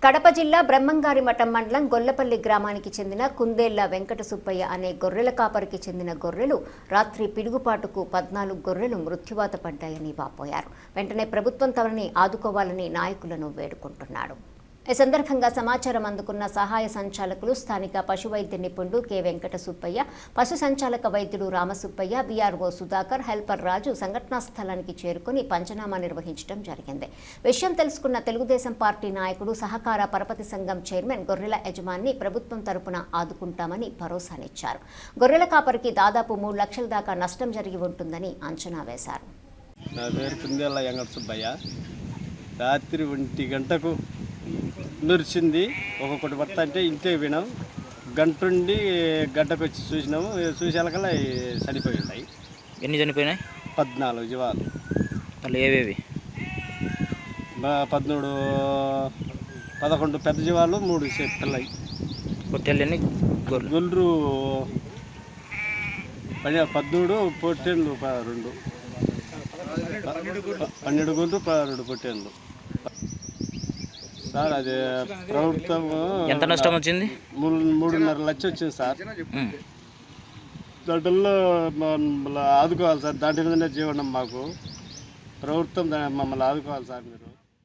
కడప జిల్లా బ్రహ్మంగారిమఠం మండలం గొల్లపల్లి గ్రామానికి చెందిన కుందేళ్ల వెంకట సుబ్బయ్య అనే గొర్రెల కాపరికి చెందిన గొర్రెలు రాత్రి పిడుగుపాటుకు 14 గొర్రెలు మృత్యువాత పడ్డాయని వాపోయారు. వెంటనే ప్రభుత్వం తమని ఆదుకోవాలని నాయకులను వేడుకుంటున్నాడు. ఈ సందర్భంగా సమాచారం అందుకున్న సహాయ సంచాలకులు స్థానిక పశు వైద్య నిపుణుడు కె వెంకట సుబ్బయ్య, పశు సంచాలక వైద్యుడు రామసుబ్బయ్య, బీఆర్ఓ సుధాకర్, హెల్పర్ రాజు సంఘటనా స్థలానికి చేరుకుని పంచనామా నిర్వహించడం జరిగింది. విషయం తెలుసుకున్న తెలుగుదేశం పార్టీ నాయకుడు, సహకార పరపతి సంఘం చైర్మన్ గొర్రెల యజమాని ప్రభుత్వం తరపున ఆదుకుంటామని భరోసానిచ్చారు. గొర్రెల కాపరికి దాదాపు 3 లక్షల దాకా నష్టం జరిగి ఉంటుందని అంచనా వేశారు. నా పేరు కుందేళ్ల వెంకట సుబ్బయ్య. రాత్రి 1 గంటకు మెరిచింది. ఒక్కొక్కటి పడతా అంటే ఇంటే వినాం. గంటుండి గడ్డకు వచ్చి చూసినాము. చూసేకల్లా చనిపోయి ఉన్నాయి. ఎన్ని చనిపోయినాయి? 14 జీవాలు. మళ్ళీ ఏవేవి? 11 పెద్ద జీవాలు, 3 పిల్లలు. పొట్టేళ్ళని గొల్లు 13, పొట్టేళ్ళు 2. 12 గొల్లు, 12 పొట్టేళ్ళు. సార్ అది ప్రభుత్వం ఎంత నష్టం వచ్చింది? 3.5 లక్షలు వచ్చింది సార్. దాంట్లో మమ్మల్ని ఆదుకోవాలి సార్. దాంట్లో జీవనం మాకు ప్రభుత్వం మమ్మల్ని ఆదుకోవాలి సార్. మీరు